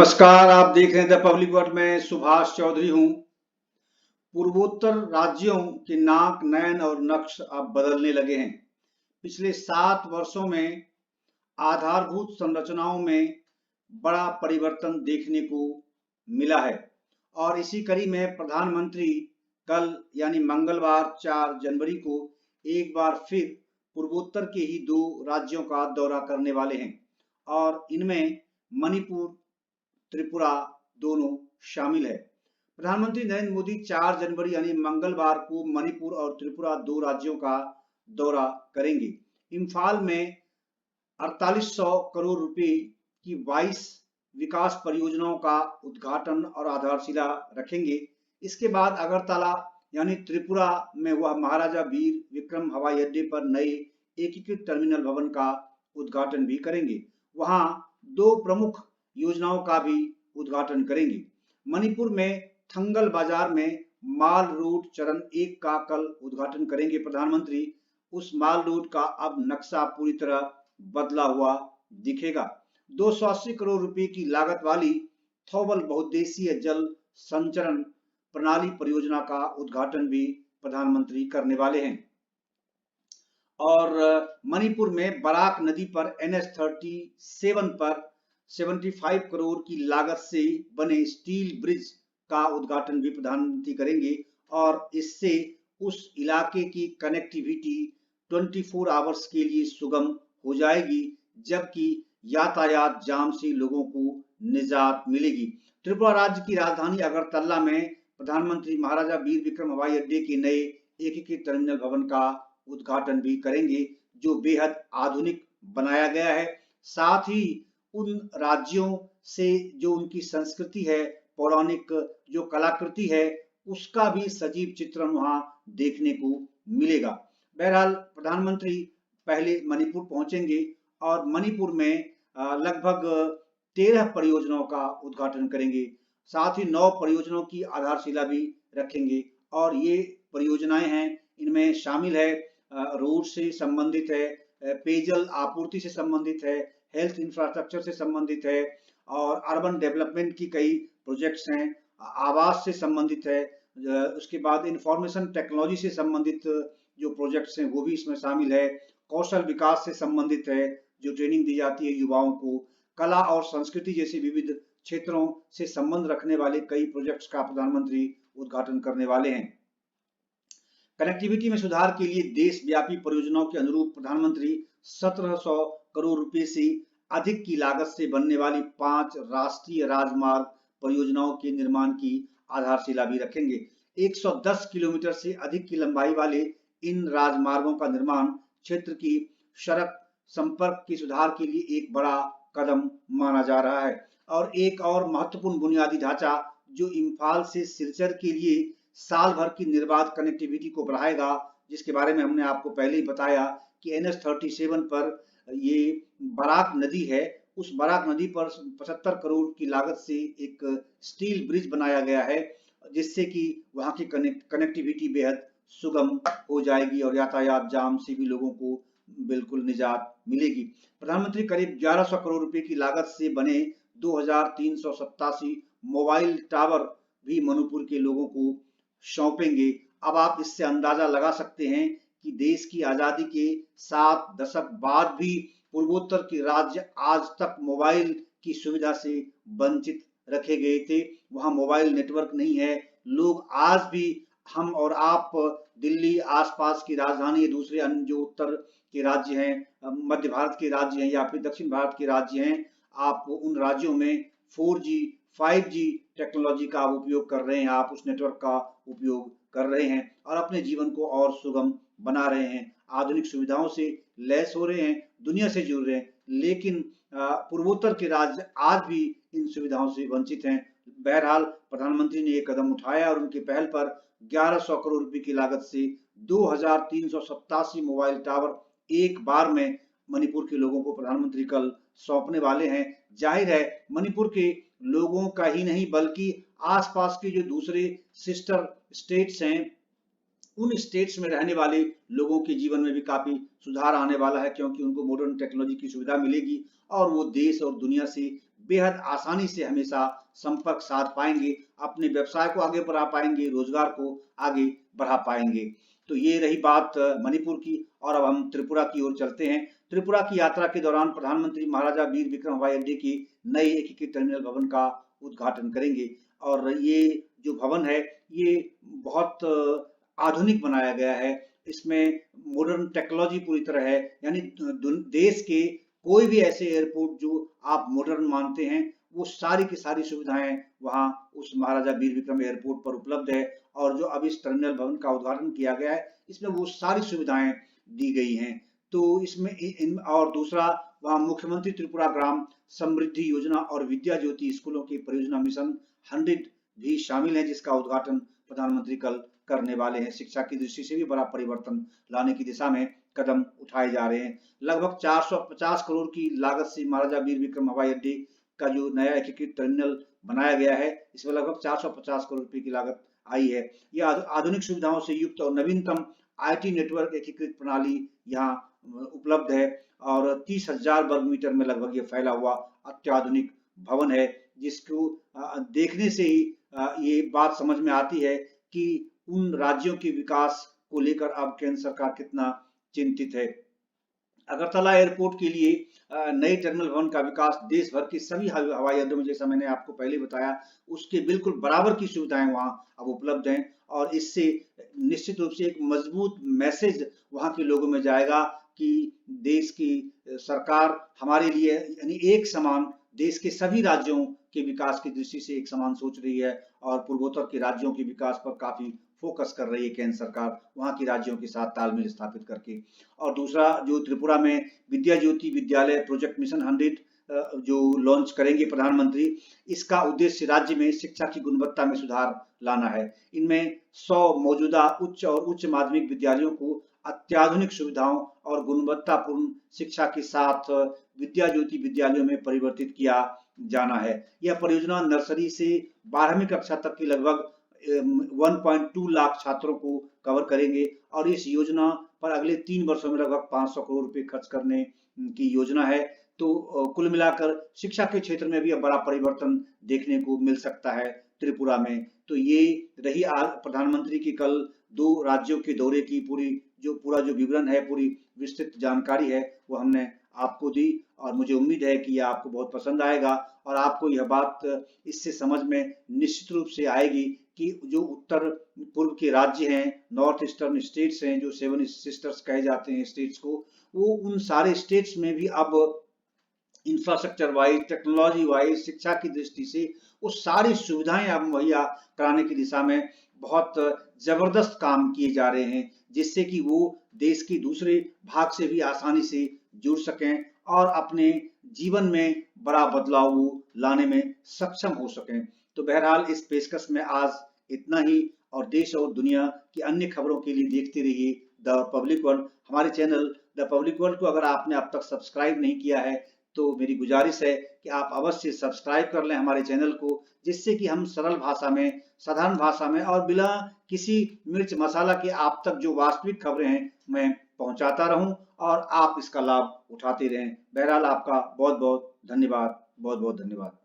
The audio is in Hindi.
नमस्कार, आप देख रहे हैं द पब्लिक वर्ड में सुभाष चौधरी हूं। पूर्वोत्तर राज्यों के नाक, नयन और नक्श अब बदलने लगे हैं। पिछले 7 वर्षों में आधारभूत संरचनाओं में बड़ा परिवर्तन देखने को मिला है और इसी कड़ी में प्रधानमंत्री कल यानी मंगलवार 4 जनवरी को एक बार फिर पूर्वोत्तर के ही 2 राज्यों का दौरा करने वाले हैं और इनमें मणिपुर, त्रिपुरा दोनों शामिल है। प्रधानमंत्री नरेंद्र मोदी 4 जनवरी यानी मंगलवार को मणिपुर और त्रिपुरा 2 राज्यों का दौरा करेंगे। इम्फाल में 4800 करोड़ रुपए की 22 विकास परियोजनाओं का उद्घाटन और आधारशिला रखेंगे। इसके बाद अगरतला यानी त्रिपुरा में वह महाराजा वीर विक्रम हवाई अड्डे पर नए एकीकृत टर्मिनल भवन का उद्घाटन भी करेंगे। वहां 2 प्रमुख योजनाओं का भी उद्घाटन करेंगे। मणिपुर में थंगल बाजार में माल रोड चरण 1 का कल उद्घाटन करेंगे प्रधानमंत्री। उस माल रोड का अब नक्शा पूरी तरह बदला हुआ दिखेगा। 280 करोड़ रुपए की लागत वाली थौबल बहुउद्देशीय जल संचरण प्रणाली परियोजना का उद्घाटन भी प्रधानमंत्री करने वाले हैं। और मणिपुर में बराक नदी पर NH-37 पर 75 करोड़ की लागत से बने स्टील ब्रिज का उद्घाटन भी प्रधानमंत्री करेंगे और इससे उस इलाके की कनेक्टिविटी 24 आवर्स के लिए सुगम हो जाएगी, जबकि यातायात जाम से लोगों को निजात मिलेगी। त्रिपुरा राज्य की राजधानी अगरतला में प्रधानमंत्री महाराजा वीर विक्रम हवाई अड्डे के नए एकीकृत टर्मिनल भवन का उद्घाटन भी करेंगे, जो बेहद आधुनिक बनाया गया है। साथ ही उन राज्यों से जो उनकी संस्कृति है, पौराणिक जो कलाकृति है, उसका भी सजीव चित्रण वहां देखने को मिलेगा। बहरहाल प्रधानमंत्री पहले मणिपुर पहुंचेंगे और मणिपुर में लगभग 13 परियोजनाओं का उद्घाटन करेंगे। साथ ही 9 परियोजनाओं की आधारशिला भी रखेंगे और ये परियोजनाएं हैं, इनमें शामिल है रोड से संबंधित है, पेयजल आपूर्ति से संबंधित है, हेल्थ इंफ्रास्ट्रक्चर से संबंधित है और अर्बन डेवलपमेंट की कई प्रोजेक्ट्स हैं, आवास से संबंधित है, उसके बाद इंफॉर्मेशन टेक्नोलॉजी से संबंधित जो प्रोजेक्ट्स हैं वो भी इसमें शामिल है, कौशल विकास से संबंधित है, जो ट्रेनिंग दी जाती है युवाओं को, कला और संस्कृति जैसे विविध क्षेत्रों से संबंध रखने वाले कई प्रोजेक्ट्स का प्रधानमंत्री उद्घाटन करने वाले हैं। कनेक्टिविटी में सुधार के लिए देशव्यापी परियोजनाओं के अनुरूप प्रधानमंत्री 1700 करोड़ रुपए से अधिक की लागत से बनने वाली 5 राष्ट्रीय राजमार्ग परियोजनाओं के निर्माण की आधारशिला भी रखेंगे। 110 किलोमीटर से अधिक की लंबाई वाले इन राजमार्गों का निर्माण क्षेत्र की सड़क संपर्क के सुधार के लिए एक बड़ा कदम माना जा रहा है। और एक और महत्वपूर्ण बुनियादी ढांचा जो इम्फाल से सिलचर के लिए साल भर की निर्बाध कनेक्टिविटी को बढ़ाएगा, जिसके बारे में हमने आपको पहले ही बताया कि NH-37 पर ये बराक नदी है, उस बराक नदी पर 75 करोड़ की लागत से एक स्टील ब्रिज बनाया गया है, जिससे कि वहां की कनेक्टिविटी बेहद सुगम हो जाएगी और यातायात जाम से भी लोगों को बिल्कुल निजात मिलेगी। प्रधानमंत्री करीब 1100 करोड़ रुपए की लागत से बने 2387 मोबाइल टावर भी मणिपुर के लोगों को सौंपेंगे। अब आप इससे अंदाजा लगा सकते हैं कि देश की आजादी के 7 दशक बाद भी पूर्वोत्तर के राज्य आज तक मोबाइल की सुविधा से वंचित रखे गए थे। वहां मोबाइल नेटवर्क नहीं है। लोग आज भी, हम और आप, दिल्ली आसपास की राजधानी, दूसरे अन्य जो उत्तर के राज्य हैं, मध्य भारत के राज्य हैं या फिर दक्षिण भारत के राज्य हैं, आप उन राज्यों में 4G 5G टेक्नोलॉजी का उपयोग कर रहे हैं, आप उस नेटवर्क का उपयोग कर रहे हैं और अपने जीवन को और सुगम बना रहे हैं, आधुनिक सुविधाओं से लैस हो रहे हैं, दुनिया से जुड़ रहे हैं। लेकिन पूर्वोत्तर के राज्य आज भी इन सुविधाओं से वंचित हैं। बहरहाल प्रधानमंत्री ने ये कदम उठाया और उनकी पहल पर 1100 करोड़ रुपए की लागत से 2387 मोबाइल टावर एक बार में मणिपुर के लोगों को प्रधानमंत्री कल सौंपने वाले हैं। जाहिर है मणिपुर के लोगों का ही नहीं बल्कि आसपास के जो दूसरे सिस्टर स्टेट्स हैं, उन स्टेट्स में रहने वाले लोगों के जीवन में भी काफी सुधार आने वाला है, क्योंकि उनको मॉडर्न टेक्नोलॉजी की सुविधा मिलेगी और वो देश और दुनिया से बेहद आसानी से हमेशा संपर्क साध पाएंगे, अपने व्यवसाय को आगे बढ़ा पाएंगे, रोजगार को आगे बढ़ा पाएंगे। तो ये रही बात मणिपुर की। और अब हम त्रिपुरा की ओर चलते हैं। त्रिपुरा की यात्रा के दौरान प्रधानमंत्री महाराजा वीर विक्रम हवाई अड्डे की नए एकीकृत टर्मिनल भवन का उद्घाटन करेंगे। और ये जो भवन है ये बहुत आधुनिक बनाया गया है। इसमें मॉडर्न टेक्नोलॉजी पूरी तरह है, यानी देश के कोई भी ऐसे एयरपोर्ट जो आप मॉडर्न मानते हैं वो सारी की सारी सुविधाएं वहां उस महाराजा वीर विक्रम एयरपोर्ट पर उपलब्ध है। और जो अब इस टर्मिनल भवन का उद्घाटन किया गया है इसमें वो सारी सुविधाएं दी गई हैं। तो इसमें और दूसरा वहाँ मुख्यमंत्री त्रिपुरा ग्राम समृद्धि योजना और विद्या ज्योति स्कूलों की परियोजना मिशन 100 भी शामिल है, जिसका उद्घाटन प्रधानमंत्री कल करने वाले हैं। शिक्षा की दृष्टि से भी बड़ा परिवर्तन लाने की दिशा में कदम उठाए जा रहे हैं। लगभग 450 करोड़ की लागत से महाराजा वीर विक्रम हवाई अड्डे का जो नया एकीकृत टर्मिनल बनाया गया है इसमें लगभग 450 करोड़ रुपए की लागत आई है। यह आधुनिक सुविधाओं से युक्त और नवीनतम आईटी नेटवर्क एकीकृत प्रणाली यहाँ उपलब्ध है। और 30,000 वर्ग मीटर में लगभग ये फैला हुआ अत्याधुनिक भवन है, जिसको देखने से ही ये बात समझ में आती है कि उन राज्यों के विकास को लेकर अब केंद्र सरकार कितना चिंतित है। अगरतला एयरपोर्ट के लिए नए टर्मिनल भवन का विकास देश भर के सभी हवाई अड्डों में, जैसा मैंने आपको पहले बताया, उसके बिल्कुल बराबर की सुविधाएं वहां अब उपलब्ध हैं। और इससे निश्चित रूप से एक मजबूत मैसेज वहां के लोगों में जाएगा कि देश की सरकार हमारे लिए यानी एक समान देश के सभी राज्यों के विकास की दृष्टि से एक समान सोच रही है और पूर्वोत्तर के राज्यों के विकास पर काफी फोकस कर रही है केंद्र सरकार, वहां के राज्यों के साथ तालमेल स्थापित करके। और दूसरा जो त्रिपुरा में विद्या ज्योति विद्यालय प्रोजेक्ट मिशन 100 जो लॉन्च करेंगे प्रधानमंत्री, इसका उद्देश्य राज्य में शिक्षा की गुणवत्ता में सुधार लाना है। इनमें 100 मौजूदा उच्च और उच्च माध्यमिक विद्यालयों को अत्याधुनिक सुविधाओं और गुणवत्तापूर्ण शिक्षा के साथ विद्या ज्योति विद्यालयों में परिवर्तित किया जाना है। यह परियोजना नर्सरी से 12वीं कक्षा तक की लगभग 1.2 लाख छात्रों को कवर करेंगे। और इस योजना पर अगले 3 वर्षों में लगभग 500 करोड़ रुपए खर्च करने की योजना है। तो कुल मिलाकर शिक्षा के क्षेत्र में भी अब बड़ा परिवर्तन देखने को मिल सकता है त्रिपुरा में। तो ये रही प्रधानमंत्री की कल 2 राज्यों के दौरे की पूरा जो विवरण है, पूरी विस्तृत जानकारी है, वो हमने आपको दी। और मुझे उम्मीद है कि यह आपको बहुत पसंद आएगा और आपको यह बात इससे समझ में निश्चित रूप से आएगी कि जो उत्तर पूर्व के राज्य हैं, नॉर्थ ईस्टर्न स्टेट्स हैं, जो 7 सिस्टर्स कहे जाते हैं स्टेट्स को, वो उन सारे स्टेट्स में भी अब इंफ्रास्ट्रक्चर वाइज, टेक्नोलॉजी वाइज, शिक्षा की दृष्टि से वो सारी सुविधाएं अब मुहैया कराने की दिशा में बहुत जबरदस्त काम किए जा रहे हैं, जिससे कि वो देश के दूसरे भाग से भी आसानी से जुड़ सकें और अपने जीवन में बड़ा बदलाव लाने में सक्षम हो सकें। तो बहरहाल इस पेशकश में आज इतना ही। और देश और दुनिया की अन्य खबरों के लिए देखते रहिए द पब्लिक वर्ल्ड। हमारे चैनल द पब्लिक वर्ल्ड को अगर आपने अब तक सब्सक्राइब नहीं किया है तो मेरी गुजारिश है कि आप अवश्य सब्सक्राइब कर लें हमारे चैनल को, जिससे कि हम सरल भाषा में, साधारण भाषा में और बिना किसी मिर्च मसाला के आप तक जो वास्तविक खबरें हैं मैं पहुंचाता रहूं और आप इसका लाभ उठाते रहें। बहरहाल आपका बहुत बहुत धन्यवाद, बहुत बहुत धन्यवाद।